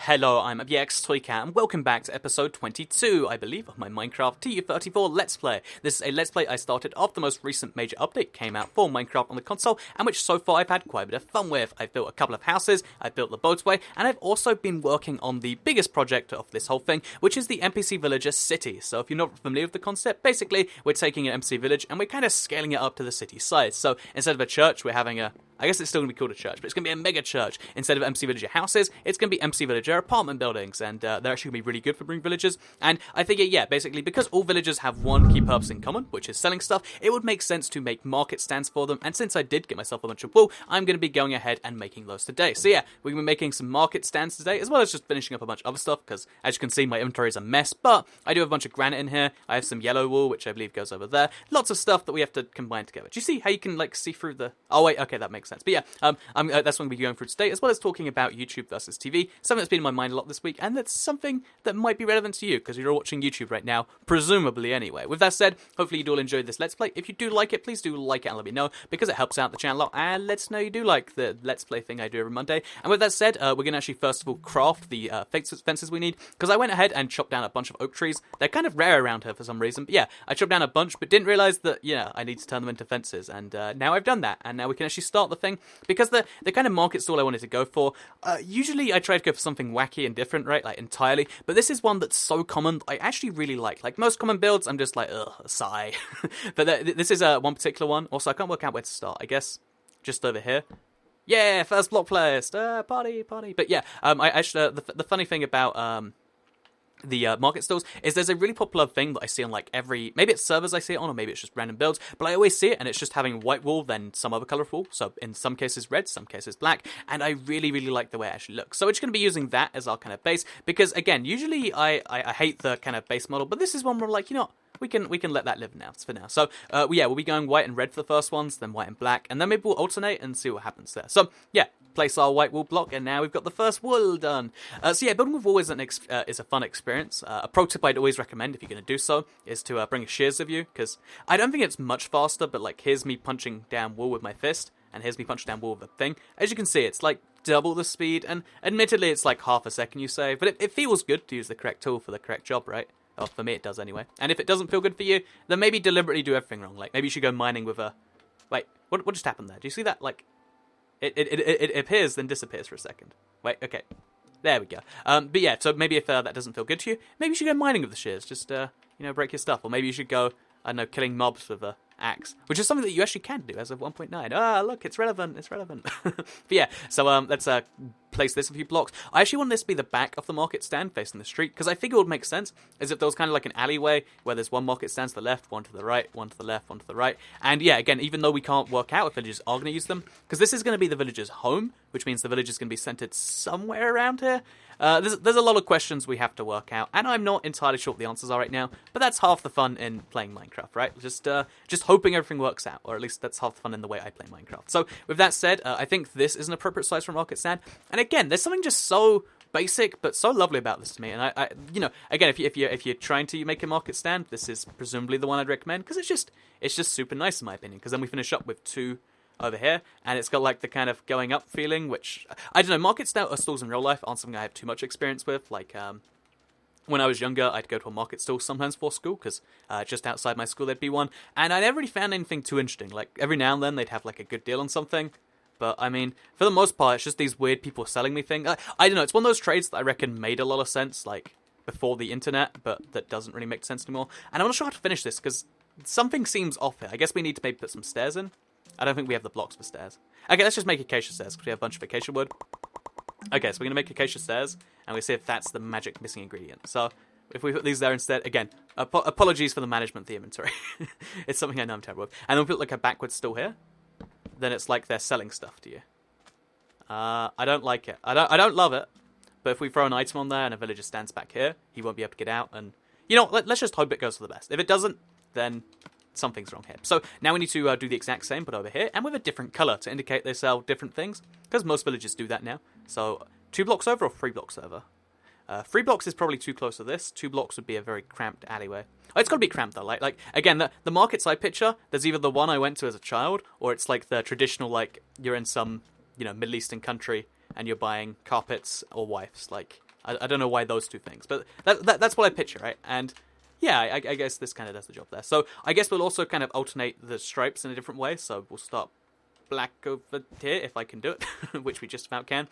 Hello, I'm BXToyCat, and welcome back to episode 22, I believe, of my Minecraft TU34 Let's Play. This is a Let's Play I started after the most recent major update came out for Minecraft on the console, and which so far I've had quite a bit of fun with. I've built a couple of houses, I've built the boatway, and I've also been working on the biggest project of this whole thing, which is the NPC Villager City. So if you're not familiar with the concept, basically, we're taking an NPC village, and we're kind of scaling it up to the city size. So instead of a church, we're having I guess it's still going to be called a church, but it's going to be a mega church. Instead of MC Villager houses, it's going to be MC Villager apartment buildings, and they're actually going to be really good for bringing villagers. And I figure, yeah, basically, because all villagers have one key purpose in common, which is selling stuff, it would make sense to make market stands for them. And since I did get myself a bunch of wool, I'm going to be going ahead and making those today. So yeah, we're going to be making some market stands today, as well as just finishing up a bunch of other stuff, because as you can see, my inventory is a mess, but I do have a bunch of granite in here. I have some yellow wool, which I believe goes over there. Lots of stuff that we have to combine together. Do you see how you can, like, see through the... Oh, wait, okay, that makes sense. But yeah, that's what I'm going to be going through today, as well as talking about YouTube versus TV, something that's been in my mind a lot this week, and that's something that might be relevant to you, because you're watching YouTube right now, presumably anyway. With that said, hopefully you all enjoyed this Let's Play. If you do like it, please do like it and let me know, because it helps out the channel a lot, and let us know you do like the Let's Play thing I do every Monday. And with that said, we're going to actually first of all craft the fences we need, because I went ahead and chopped down a bunch of oak trees. They're kind of rare around here for some reason, but yeah, I chopped down a bunch, but didn't realise that, yeah, I need to turn them into fences, and now I've done that, and now we can actually start the thing, because the kind of market stall I wanted to go for, usually I try to go for something wacky and different, right, like entirely, but this is one that's so common I actually really like most common builds, I'm just like, ugh, a sigh, but this is one particular one. Also, I can't work out where to start, I guess just over here. Yeah, first block placed, party, but yeah, I actually, the funny thing about, the market stalls is there's a really popular thing that I see on like maybe it's servers I see it on, or maybe it's just random builds, but I always see it and it's just having white wool, then some other colour wool, so in some cases red, some cases black, and I really like the way it actually looks. So we're just going to be using that as our kind of base, because again, usually I hate the kind of base model, but this is one where I'm like, you know, we can let that live now for now. So yeah, we'll be going white and red for the first ones, then white and black, and then maybe we'll alternate and see what happens there. So yeah, place our white wool block, and now we've got the first wool done. So yeah, building with wool is a fun experience. A pro tip I'd always recommend if you're going to do so is to bring shears with you, because I don't think it's much faster, but like here's me punching down wool with my fist, and here's me punching down wool with a thing. As you can see, it's like double the speed, and admittedly it's like half a second you save, but it feels good to use the correct tool for the correct job, right? Oh, for me it does anyway. And if it doesn't feel good for you, then maybe deliberately do everything wrong. Like maybe you should go mining with a... Wait, what just happened there? Do you see that? Like, it appears then disappears for a second. Wait, okay. There we go. But yeah, so maybe if that doesn't feel good to you, maybe you should go mining with the shears. Just, you know, break your stuff. Or maybe you should go, I don't know, killing mobs with a axe, which is something that you actually can do as of 1.9. Ah, look, it's relevant, but yeah, so let's place this a few blocks. I actually want this to be the back of the market stand facing the street, because I figure it would make sense as if there was kind of like an alleyway where there's one market stand to the left, one to the right, one to the left, one to the right. And yeah, again, even though we can't work out if villagers are going to use them, because this is going to be the villager's home, which means the village is going to be centered somewhere around here. There's a lot of questions we have to work out, and I'm not entirely sure what the answers are right now, but that's half the fun in playing Minecraft, right? Just hoping everything works out, or at least that's half the fun in the way I play Minecraft. So with that said, I think this is an appropriate size for a market stand, and again, there's something just so basic but so lovely about this to me, and I you know, again, if you're trying to make a market stand, this is presumably the one I'd recommend, because it's just super nice in my opinion, because then we finish up with two over here, and it's got like the kind of going up feeling, which I don't know, market stalls in real life aren't something I have too much experience with. Like when I was younger, I'd go to a market stall sometimes for school, because just outside my school there'd be one, and I never really found anything too interesting. Like every now and then they'd have like a good deal on something, but I mean, for the most part, it's just these weird people selling me things. I don't know, it's one of those trades that I reckon made a lot of sense like before the internet, but that doesn't really make sense anymore. And I'm not sure how to finish this, because something seems off here. I guess we need to maybe put some stairs in. I don't think we have the blocks for stairs. Okay, let's just make acacia stairs, because we have a bunch of acacia wood. Okay, so we're going to make acacia stairs, and we'll see if that's the magic missing ingredient. So, if we put these there instead, again, apologies for the management of the inventory. It's something I know I'm terrible with. And then we put like a backwards stool here. Then it's like they're selling stuff to you. I don't like it. I don't love it. But if we throw an item on there and a villager stands back here, he won't be able to get out. And, you know, let's just hope it goes for the best. If it doesn't, then something's wrong here. So now we need to do the exact same, but over here, and with a different colour to indicate they sell different things, because most villages do that now. So 2 blocks over or 3 blocks over? 3 blocks is probably too close to this. 2 blocks would be a very cramped alleyway. Oh, it's got to be cramped though. Like again, the market side picture, there's either the one I went to as a child, or it's like the traditional, like you're in some, you know, Middle Eastern country and you're buying carpets or wipes. Like, I don't know why those two things, but that's what I picture, right? And yeah, I guess this kind of does the job there. So I guess we'll also kind of alternate the stripes in a different way. So we'll start black over here, if I can do it, which we just about can.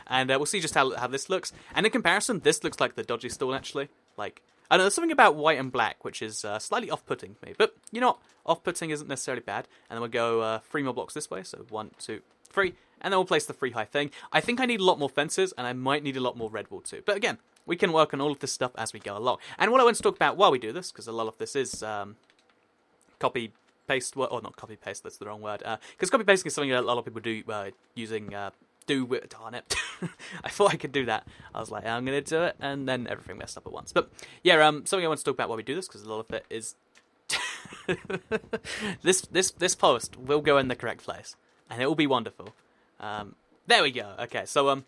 And we'll see just how this looks. And in comparison, this looks like the dodgy stool, actually. Like, I don't know, there's something about white and black, which is slightly off-putting for me. But, you know what? Off-putting isn't necessarily bad. And then we'll go 3 more blocks this way. So 1, 2, 3. And then we'll place the 3 high thing. I think I need a lot more fences, and I might need a lot more red wool too. But again, we can work on all of this stuff as we go along. And what I want to talk about while we do this, because a lot of this is copy-paste, or not copy-paste, that's the wrong word. Because copy-pasting is something that a lot of people do using... darn it. I thought I could do that. I was like, I'm going to do it, and then everything messed up at once. But yeah, something I want to talk about while we do this, because a lot of it is... this post will go in the correct place, and it will be wonderful. There we go. Okay, so how am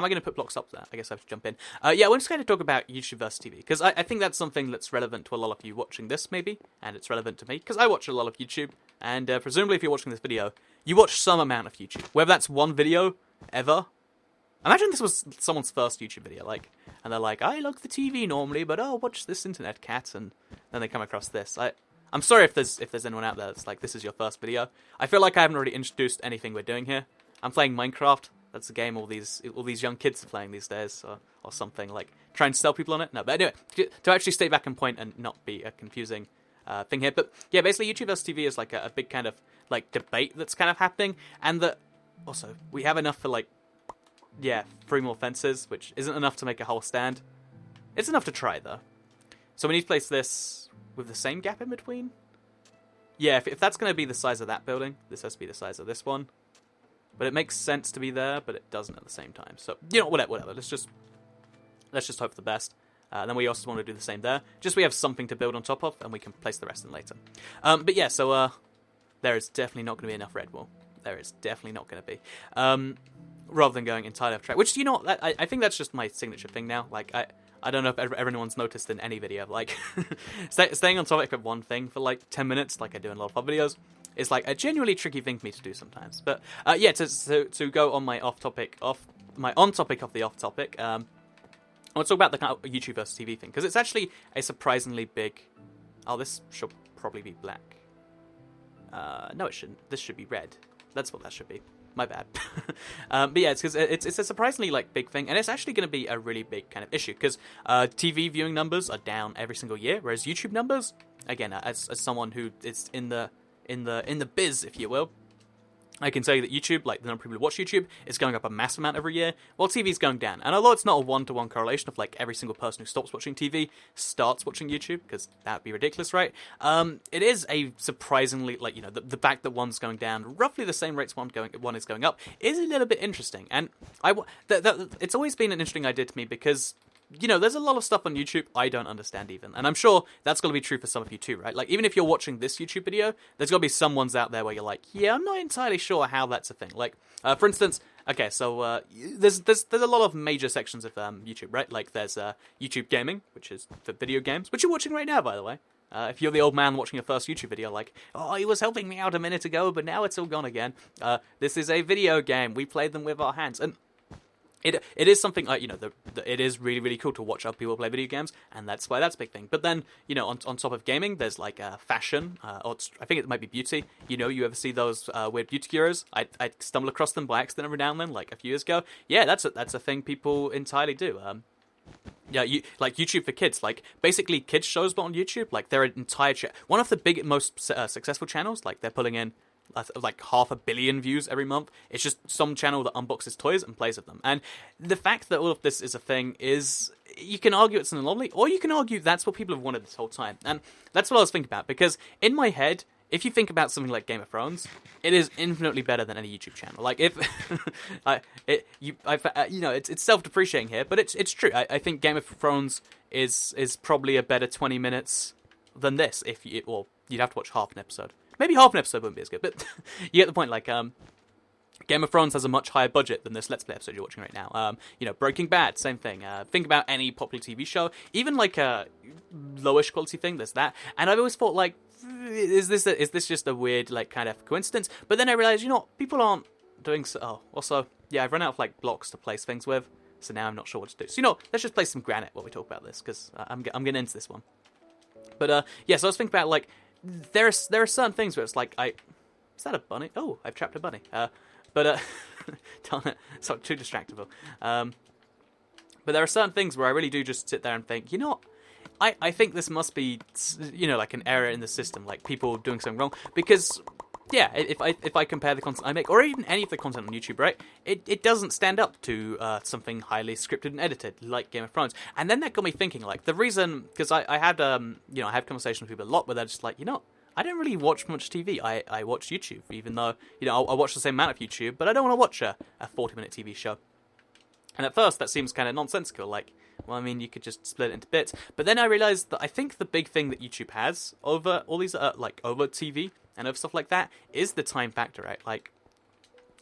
I going to put blocks up there? I guess I have to jump in. Yeah, we're just going to talk about YouTube versus TV, because I think that's something that's relevant to a lot of you watching this, maybe, and it's relevant to me, because I watch a lot of YouTube, and presumably if you're watching this video, you watch some amount of YouTube, whether that's one video ever. Imagine this was someone's first YouTube video, like, and they're like, I look the TV normally, but I'll watch this internet cat, and then they come across this. I'm sorry if there's anyone out there that's like, this is your first video. I feel like I haven't really introduced anything we're doing here. I'm playing Minecraft. That's a game all these young kids are playing these days, or something, like, trying to sell people on it. No, but anyway, to actually stay back on point and not be a confusing thing here. But yeah, basically YouTube versus TV is like a big kind of like debate that's kind of happening, and that also we have enough for like 3 more fences, which isn't enough to make a whole stand. It's enough to try though. So we need to place this with the same gap in between. Yeah, if that's going to be the size of that building, this has to be the size of this one. But it makes sense to be there, but it doesn't at the same time. So, you know, whatever. Let's just hope for the best. Then we also want to do the same there. Just so we have something to build on top of, and we can place the rest in later. But yeah, so there is definitely not going to be enough red wool. There is definitely not going to be. Rather than going entirely off track. Which, you know, I think that's just my signature thing now. Like, I don't know if everyone's noticed in any video. Like, staying on topic of one thing for like 10 minutes, like I do in a lot of other videos, is like a genuinely tricky thing for me to do sometimes. But yeah, to go on my on topic of the off topic, I want to talk about the kind of YouTube versus TV thing, because it's actually a surprisingly big... Oh, this should probably be black. No, it shouldn't. This should be red. That's what that should be. My bad. But yeah, it's because it's a surprisingly like big thing, and it's actually going to be a really big kind of issue, because TV viewing numbers are down every single year, whereas YouTube numbers, again, as someone who is in the biz, if you will, I can tell you that YouTube, like the number of people who watch YouTube, is going up a massive amount every year, while TV's going down. And although it's not a one-to-one correlation of like every single person who stops watching TV starts watching YouTube, because that'd be ridiculous, right? It is a surprisingly, like, you know, the fact that one's going down roughly the same rates one is going up is a little bit interesting. And it's always been an interesting idea to me, because, you know, there's a lot of stuff on YouTube I don't understand even. And I'm sure that's going to be true for some of you too, right? Like, even if you're watching this YouTube video, there's got to be some ones out there where you're like, yeah, I'm not entirely sure how that's a thing. Like, for instance, okay, so there's a lot of major sections of YouTube, right? Like, there's YouTube Gaming, which is for video games, which you're watching right now, by the way. If you're the old man watching your first YouTube video, like, oh, he was helping me out a minute ago, but now it's all gone again. This is a video game. We played them with our hands. And It is something, you know, it is really, really cool to watch other people play video games, and that's why that's a big thing. But then, you know, on top of gaming, there's like fashion, or I think it might be beauty. You know, you ever see those weird beauty gurus? I stumble across them by accident every now and then, like a few years ago. Yeah, that's a thing people entirely do. Yeah, like YouTube for kids, like basically kids shows, but on YouTube, like they're an entire one of the most successful channels. Like they're pulling in like 500 million views every month. It's just some channel that unboxes toys and plays with them. And the fact that all of this is a thing is, you can argue it's an anomaly, or you can argue that's what people have wanted this whole time. And that's what I was thinking about, because in my head, if you think about something like Game of Thrones, it is infinitely better than any YouTube channel. Like, if you know, it's self-depreciating here, but it's true. I think Game of Thrones is probably a better 20 minutes than this. Well, you'd have to watch half an episode. Maybe half an episode wouldn't be as good, but you get the point. Like, Game of Thrones has a much higher budget than this Let's Play episode you're watching right now. You know, Breaking Bad, same thing. Think about any popular TV show, even like a lowish quality thing. There's that, and I've always thought, like, is this just a weird, like, kind of coincidence? But then I realized, you know, people aren't doing so. Oh, also, yeah, I've run out of like blocks to place things with, so now I'm not sure what to do. So let's just place some granite while we talk about this, because I'm getting into this one. But yeah, so I was thinking about like there are certain things where it's like is that a bunny? Oh, I've trapped a bunny. But darn it, it's not too distractible. But there are certain things where I really do just sit there and think, I think this must be, like an error in the system, like people doing something wrong. Because, yeah, if I compare the content I make, or even any of the content on YouTube, right, it doesn't stand up to something highly scripted and edited, like Game of Thrones. And then that got me thinking, like, the reason, because I had, I have conversations with people a lot where they're just like, I don't really watch much TV. I watch YouTube, even though, I watch the same amount of YouTube, but I don't want to watch a 40-minute TV show. And at first, that seems kind of nonsensical, like, well, I mean, you could just split it into bits. But then I realized that I think the big thing that YouTube has over all these, over TV and over stuff like that is the time factor, right? Like,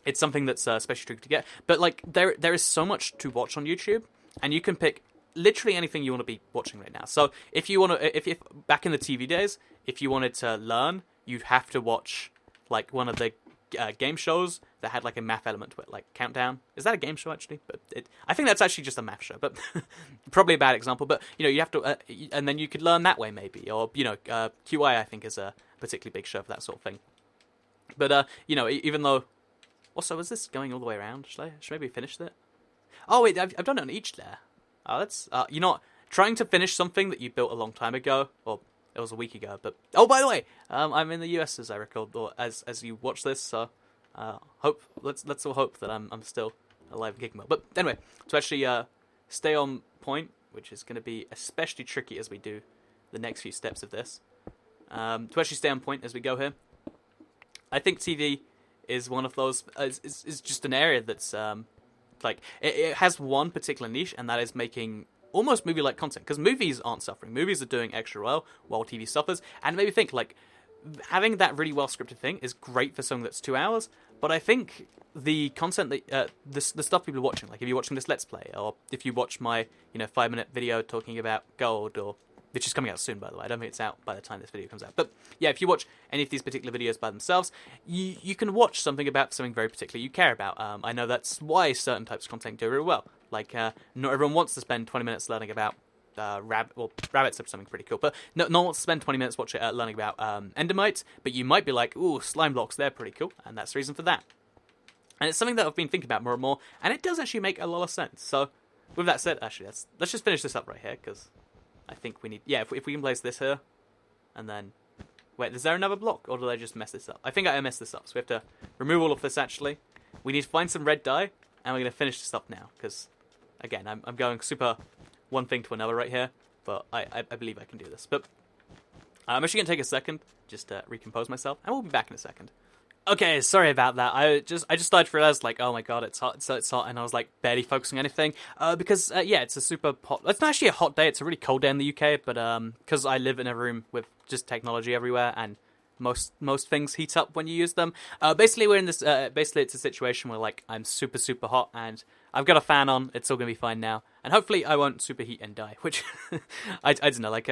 it's something that's especially tricky to get. But, like, there is so much to watch on YouTube, and you can pick literally anything you want to be watching right now. So, if you want to, if back in the TV days, if you wanted to learn, you'd have to watch, like, one of the game shows that had like a math element to it, like Countdown. Is that a game show actually? But I think that's actually just a math show, but probably a bad example. But you have to, and then you could learn that way maybe, or QI I think is a particularly big show for that sort of thing. But even though, also is this going all the way around? Should I maybe finish that? Oh wait, I've done it on each layer. Oh, that's trying to finish something that you built a long time ago, or it was a week ago, but oh, by the way, I'm in the US as I record, or as you watch this. So, let's all hope that I'm still alive and kicking well. But anyway, to actually stay on point, which is going to be especially tricky as we do the next few steps of this. To actually stay on point as we go here, I think TV is one of those. Is just an area that's like it has one particular niche, and that is making almost movie-like content, because movies aren't suffering. Movies are doing extra well, while TV suffers. And maybe think, like, having that really well-scripted thing is great for something that's 2 hours, but I think the content that, the stuff people are watching, like if you're watching this Let's Play, or if you watch my, 5-minute video talking about gold, or which is coming out soon, by the way. I don't think it's out by the time this video comes out. But yeah, if you watch any of these particular videos by themselves, you can watch something about something very particular you care about. I know that's why certain types of content do really well. Like, not everyone wants to spend 20 minutes learning about rabbits are something pretty cool. But no one wants to spend 20 minutes learning about endermites, but you might be like, ooh, slime blocks, they're pretty cool. And that's the reason for that. And it's something that I've been thinking about more and more, and it does actually make a lot of sense. So, with that said, actually, let's just finish this up right here, because I think we need... Yeah, if we can place this here, and then... Wait, is there another block, or did I just mess this up? I think I messed this up, so we have to remove all of this, actually. We need to find some red dye, and we're going to finish this up now, because, again, I'm going super one thing to another right here, but I believe I can do this. But I'm actually going to take a second, just to recompose myself, and we'll be back in a second. Okay, sorry about that. I just started to realize, like, oh my god, it's hot, it's hot, and I was, like, barely focusing on anything, because, yeah, it's a super hot... It's not actually a hot day, it's a really cold day in the UK, but, because I live in a room with just technology everywhere, and most things heat up when you use them. Basically, we're in this, basically, it's a situation where, like, I'm super, super hot, and I've got a fan on, it's all gonna be fine now, and hopefully I won't superheat and die, which, I don't know, like,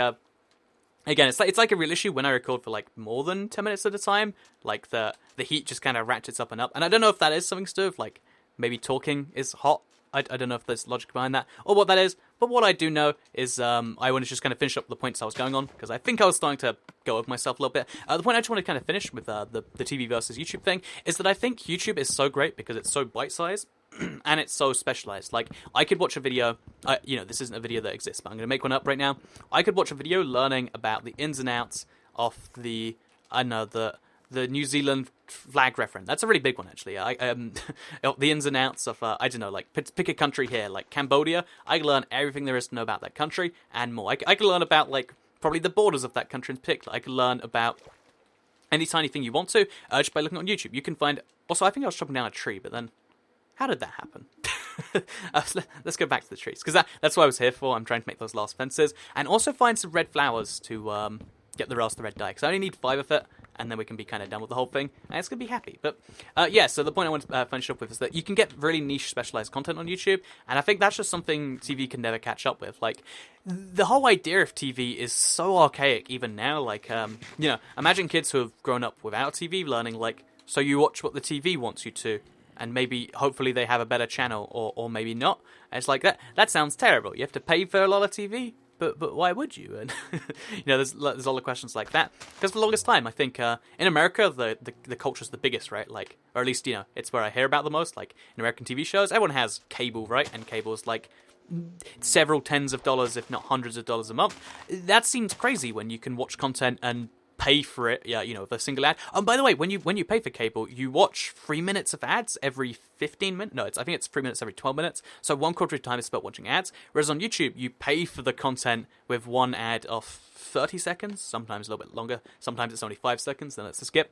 again, it's like a real issue when I record for, like, more than 10 minutes at a time. Like, the heat just kind of ratchets up and up. And I don't know if that is something to do with, like, maybe talking is hot. I don't know if there's logic behind that, or what that is. But what I do know is I want to just kind of finish up the points I was going on, because I think I was starting to go over myself a little bit. The point I just want to kind of finish with the TV versus YouTube thing is that I think YouTube is so great because it's so bite-sized. And it's so specialized. Like, I could watch a video, this isn't a video that exists, but I'm going to make one up right now. I could watch a video learning about the ins and outs of the New Zealand flag reference. That's a really big one, actually. The ins and outs of, like, pick a country here, like Cambodia. I can learn everything there is to know about that country, and more. I can learn about, like, probably the borders of that country in particular. I can learn about any tiny thing you want to, just by looking on YouTube. You can find... Also, I think I was chopping down a tree, but then... How did that happen? Let's go back to the trees, because that's what I was here for. I'm trying to make those last fences, and also find some red flowers to get the rest of the red dye, because I only need 5 of it, and then we can be kind of done with the whole thing, and it's going to be happy. But yeah, so the point I want to finish up with is that you can get really niche specialized content on YouTube, and I think that's just something TV can never catch up with. Like, the whole idea of TV is so archaic even now. Like, imagine kids who have grown up without TV learning, like, so you watch what the TV wants you to. and maybe, hopefully, they have a better channel, or maybe not. And it's like, that sounds terrible. You have to pay for a lot of TV? But why would you? And there's all the questions like that. Because for the longest time, I think in America the culture's the biggest, right? Like, or at least it's where I hear about the most. Like in American TV shows, everyone has cable, right? And cable's like several tens of dollars, if not hundreds of dollars a month. That seems crazy when you can watch content and pay for it, with a single ad. And by the way, when you pay for cable, you watch 3 minutes of ads every 15 minutes. No, I think it's 3 minutes every 12 minutes. So 1/4 of the time is spent watching ads. Whereas on YouTube, you pay for the content with one ad of 30 seconds, sometimes a little bit longer. Sometimes it's only 5 seconds, then it's a skip.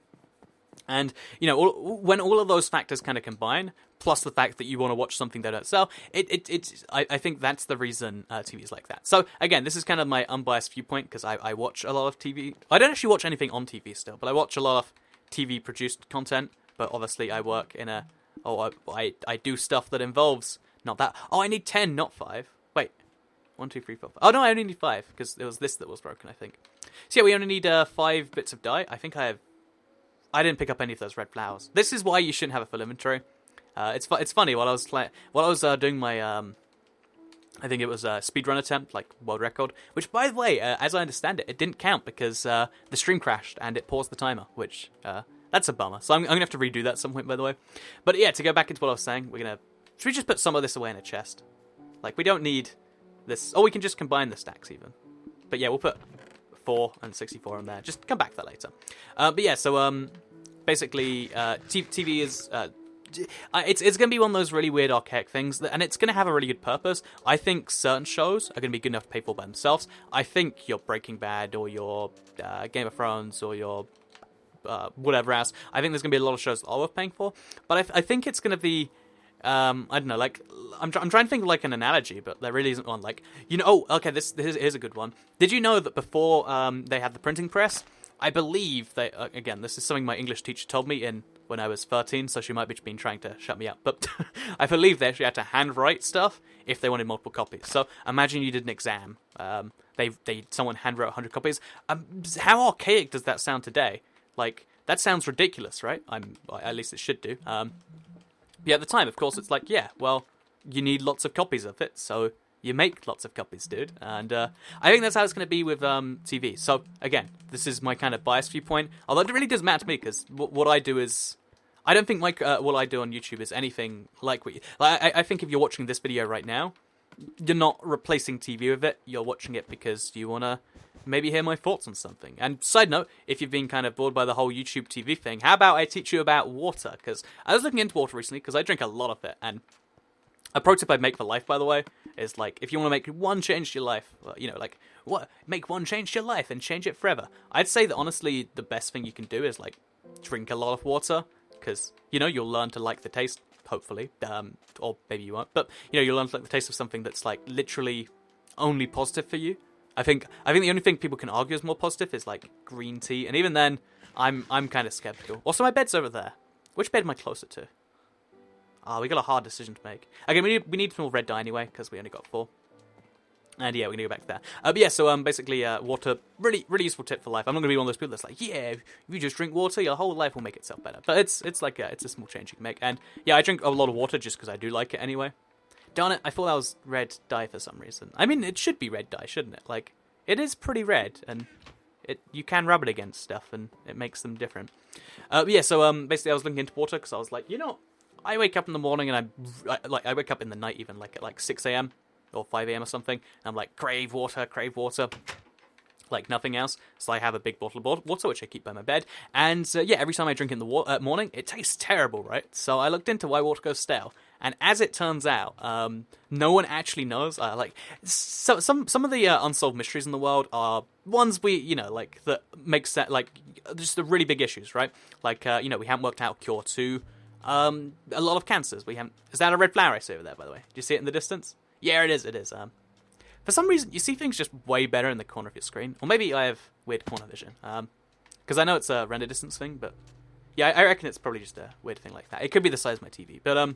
And, when all of those factors kind of combine, plus the fact that you want to watch something they don't sell, I think that's the reason TV is like that. So, again, this is kind of my unbiased viewpoint, because I watch a lot of TV. I don't actually watch anything on TV still, but I watch a lot of TV-produced content. But obviously, I work in I do stuff that involves not that. Oh, I need 10, not 5. Wait. 1, 2, 3, 4, 5. Oh, no, I only need 5, because it was this that was broken, I think. So, yeah, we only need 5 bits of dye. I didn't pick up any of those red flowers. This is why you shouldn't have a full inventory. It's funny, while I was doing my I think it was a speedrun attempt, like world record, which, by the way, as I understand it didn't count because the stream crashed and it paused the timer, which that's a bummer. So I'm gonna have to redo that at some point, by the way. But yeah, to go back into what I was saying, should we just put some of this away in a chest? Like, we don't need this. Oh, we can just combine the stacks even. But yeah, we'll put 4 and 64 in there. Just come back to that later. But yeah, so basically, TV is it's going to be one of those really weird archaic things, and it's going to have a really good purpose. I think certain shows are going to be good enough to pay for by themselves. I think your Breaking Bad or your Game of Thrones or your whatever else, I think there's going to be a lot of shows that are worth paying for. But I think it's going to be I don't know, like, I'm trying to think of like an analogy, but there really isn't one. Like, okay, here's a good one. Did you know that before they had the printing press, I believe they again, this is something my English teacher told me when I was 13, so she might have been trying to shut me up, but I believe they actually had to handwrite stuff if they wanted multiple copies. So imagine you did an exam, someone handwrote 100 copies. How archaic does that sound today? Like, that sounds ridiculous, right? At least it should do. Yeah, at the time, of course, it's like, yeah, well, you need lots of copies of it, so you make lots of copies, dude. And I think that's how it's going to be with TV. So, again, this is my kind of biased viewpoint. Although it really does matter to me, because what I do is... I don't think what I do on YouTube is anything like what you... I think if you're watching this video right now, you're not replacing TV with it. You're watching it because you want to maybe hear my thoughts on something. And side note, if you've been kind of bored by the whole YouTube TV thing, how about I teach you about water? Because I was looking into water recently, because I drink a lot of it, and a pro tip I'd make for life, by the way, is like, if you want to make one change to your life, make one change to your life and change it forever. I'd say that, honestly, the best thing you can do is, like, drink a lot of water, because, you'll learn to like the taste, hopefully, or maybe you won't, but, you'll learn to like the taste of something that's, like, literally only positive for you. I think the only thing people can argue is more positive is, like, green tea, and even then, I'm kind of skeptical. Also, my bed's over there. Which bed am I closer to? We got a hard decision to make. Again, we need some more red dye anyway, because we only got 4. And yeah, we're going to go back to that. But yeah, so basically, water, really, really useful tip for life. I'm not going to be one of those people that's like, yeah, if you just drink water, your whole life will make itself better. But it's a small change you can make. And yeah, I drink a lot of water just because I do like it anyway. Darn it, I thought that was red dye for some reason. I mean, it should be red dye, shouldn't it? Like, it is pretty red, and you can rub it against stuff, and it makes them different. But yeah, so basically I was looking into water, because I was like, I wake up in the morning, and I wake up in the night even, like at like 6 a.m. or 5 a.m. or something, and I'm like, crave water, like nothing else. So I have a big bottle of water, which I keep by my bed, and yeah, every time I drink in the morning, it tastes terrible, right? So I looked into why water goes stale, and as it turns out, no one actually knows. So some of the unsolved mysteries in the world are ones we, like, that make sense, like, just the really big issues, right? Like, we haven't worked out a cure to a lot of cancers. Is that a red flower I see over there, by the way? Do you see it in the distance? Yeah, it is. For some reason, you see things just way better in the corner of your screen. Or maybe I have weird corner vision. Because I know it's a render distance thing, but yeah, I reckon it's probably just a weird thing like that. It could be the size of my TV. But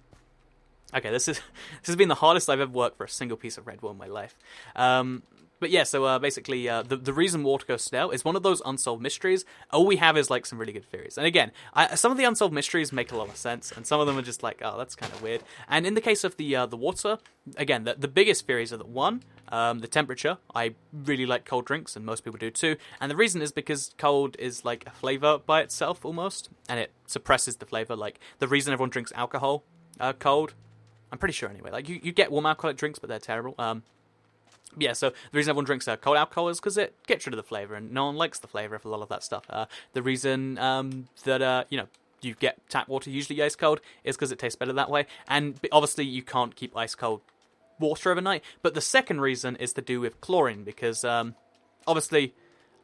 Okay, this has been the hardest I've ever worked for a single piece of red wool in my life. But yeah, so basically, the reason water goes stale is one of those unsolved mysteries. All we have is like some really good theories. And again, some of the unsolved mysteries make a lot of sense, and some of them are just like, oh, that's kind of weird. And in the case of the water, again, the biggest theories are that one, the temperature. I really like cold drinks, and most people do too. And the reason is because cold is like a flavor by itself almost, and it suppresses the flavor. Like the reason everyone drinks alcohol cold. I'm pretty sure anyway. Like, you get warm alcoholic drinks, but they're terrible. Yeah, so the reason everyone drinks cold alcohol is because it gets rid of the flavour, and no one likes the flavour of a lot of that stuff. The reason that, you get tap water usually ice cold is because it tastes better that way. And obviously you can't keep ice cold water overnight. But the second reason is to do with chlorine, because obviously...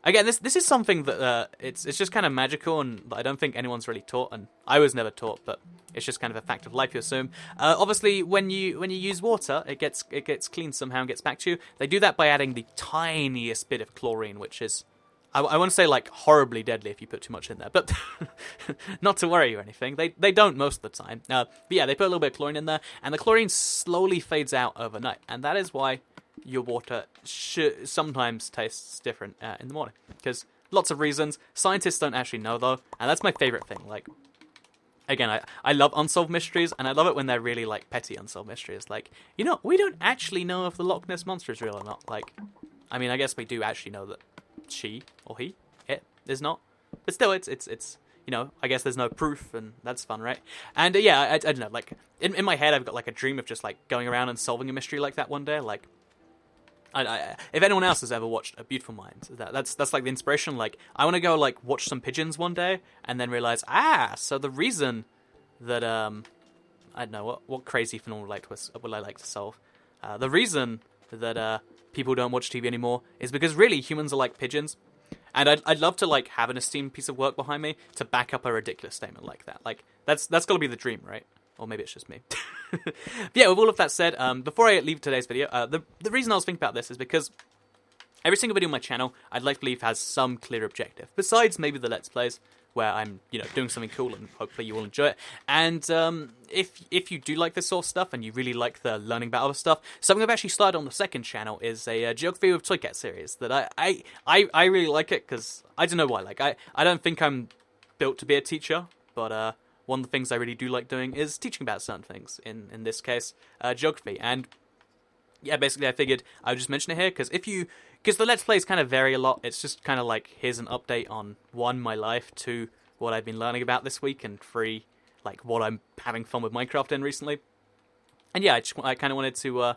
Again, this is something that it's just kind of magical, and I don't think anyone's really taught, and I was never taught, but it's just kind of a fact of life, you assume. Obviously, when you use water, it gets cleaned somehow and gets back to you. They do that by adding the tiniest bit of chlorine, which is, I want to say, like, horribly deadly if you put too much in there, but not to worry or anything. They don't most of the time. But yeah, they put a little bit of chlorine in there, and the chlorine slowly fades out overnight, and that is why your water sometimes tastes different in the morning, because lots of reasons. Scientists don't actually know, though, and that's my favorite thing. Like, again, I love unsolved mysteries, and I love it when they're really, like, petty unsolved mysteries. Like, we don't actually know if the Loch Ness Monster is real or not. Like, I mean, I guess we do actually know that she, or he, it, is not. But still, it's I guess there's no proof, and that's fun, right? And, yeah, I don't know, like, in my head, I've got, like, a dream of just, like, going around and solving a mystery like that one day, like... if anyone else has ever watched A Beautiful Mind, that's like the inspiration. Like, I want to go like watch some pigeons one day and then realize, so the reason that I don't know what crazy phenomenon would I like to solve. The reason that people don't watch TV anymore is because really humans are like pigeons, and I'd love to like have an esteemed piece of work behind me to back up a ridiculous statement like that. Like that's got to be the dream, right? Or maybe it's just me. But yeah, with all of that said, before I leave today's video, the reason I was thinking about this is because every single video on my channel, I'd like to believe, has some clear objective. Besides maybe the Let's Plays, where I'm, doing something cool and hopefully you will enjoy it. And if you do like this sort of stuff and you really like the learning about other stuff, something I've actually started on the second channel is a Geography with Toy Cat series that I really like it, because I don't know why. Like, I don't think I'm built to be a teacher, but... one of the things I really do like doing is teaching about certain things, in this case, geography. And yeah, basically I figured I would just mention it here, because the Let's Plays kind of vary a lot. It's just kind of like, here's an update on 1, my life, 2, what I've been learning about this week, and 3, like, what I'm having fun with Minecraft in recently. And yeah, I kind of wanted to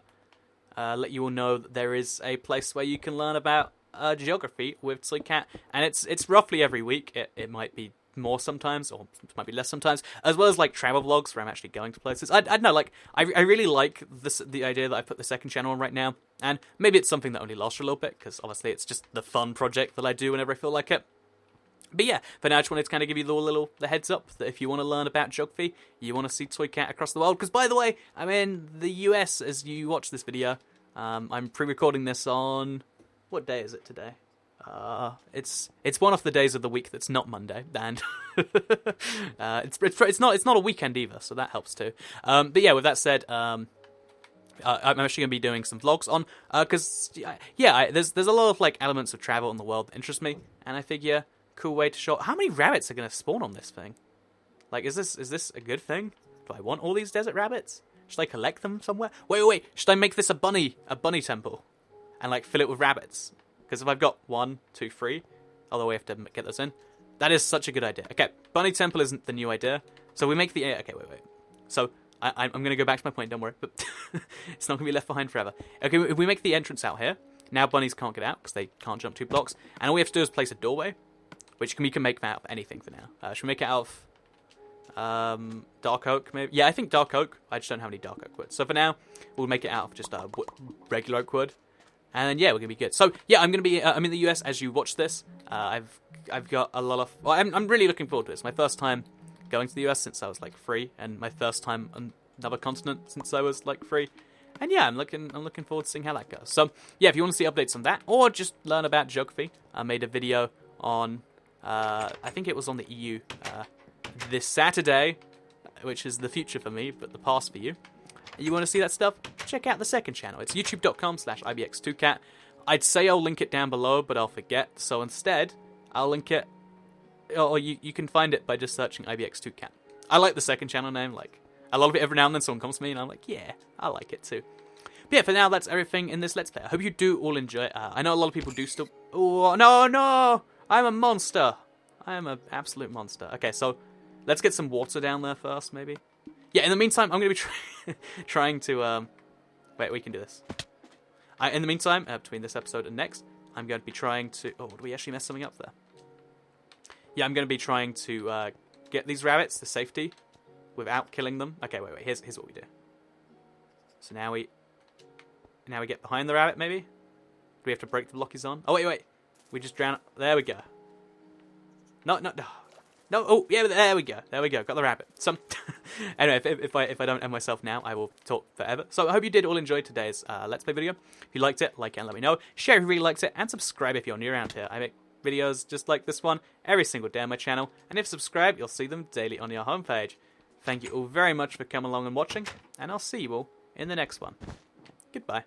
let you all know that there is a place where you can learn about geography with Toy Cat, and it's roughly every week. It might be more sometimes, or it might be less sometimes, as well as like travel vlogs where I'm actually going to places. I don't know, like I really like the idea that I put the second channel on right now, and maybe it's something that only lasts for a little bit, because obviously it's just the fun project that I do whenever I feel like it. But yeah, for now I just wanted to kind of give you the heads up that if you want to learn about geography, you want to see Toy Cat across the world, because by the way, I'm in the US as you watch this video. I'm pre-recording this on... what day is it today? It's one of the days of the week that's not Monday, and it's not a weekend either, so that helps too. But yeah, with that said, I'm actually going to be doing some vlogs on, because there's a lot of like elements of travel in the world that interest me, and I figure cool way to show how many rabbits are going to spawn on this thing. Like, is this a good thing? Do I want all these desert rabbits? Should I collect them somewhere? Wait, should I make this a bunny temple, and like fill it with rabbits? Because if I've got 1, 2, 3, although we have to get those in, that is such a good idea. Okay, bunny temple isn't the new idea. So we make the... okay, wait. So I'm going to go back to my point, don't worry. But it's not going to be left behind forever. Okay, if we make the entrance out here, now bunnies can't get out because they can't jump 2 blocks. And all we have to do is place a doorway, which we can make out of anything for now. Should we make it out of dark oak, maybe? Yeah, I think dark oak. I just don't have any dark oak wood. So for now, we'll make it out of just regular oak wood. And then, yeah, we're gonna be good. So yeah, I'm gonna be. I'm in the US as you watch this. I've got a lot of. Well, I'm really looking forward to this. My first time going to the US since I was like 3, and my first time on another continent since I was like 3. And yeah, I'm looking forward to seeing how that goes. So yeah, if you want to see updates on that, or just learn about geography, I made a video on. I think it was on the EU this Saturday, which is the future for me, but the past for you. and you want to see that stuff, check out the second channel. It's youtube.com/ibx2cat. I'd say I'll link it down below, but I'll forget. So instead, I'll link it, or you can find it by just searching ibx2cat. I like the second channel name. Like, I love it. Every now and then someone comes to me and I'm like, yeah, I like it too. But yeah, for now, that's everything in this Let's Play. I hope you do all enjoy it. I know a lot of people do still... Oh, no! I'm a monster! I am an absolute monster. Okay, so let's get some water down there first, maybe. Yeah, in the meantime, I'm going to be trying to... Wait, we can do this. In the meantime, between this episode and next, I'm going to be trying to... Oh, did we actually mess something up there? Yeah, I'm going to be trying to get these rabbits to safety without killing them. Okay, wait. Here's what we do. So now we get behind the rabbit, maybe? Do we have to break the block he's on? Oh, wait. We just drown... There we go. No. Oh, yeah, there we go. Got the rabbit. Anyway, if I don't end myself now, I will talk forever. So I hope you did all enjoy today's Let's Play video. If you liked it, like it and let me know. Share if you really liked it, and subscribe if you're new around here. I make videos just like this one every single day on my channel, and if subscribed, you'll see them daily on your homepage. Thank you all very much for coming along and watching, and I'll see you all in the next one. Goodbye.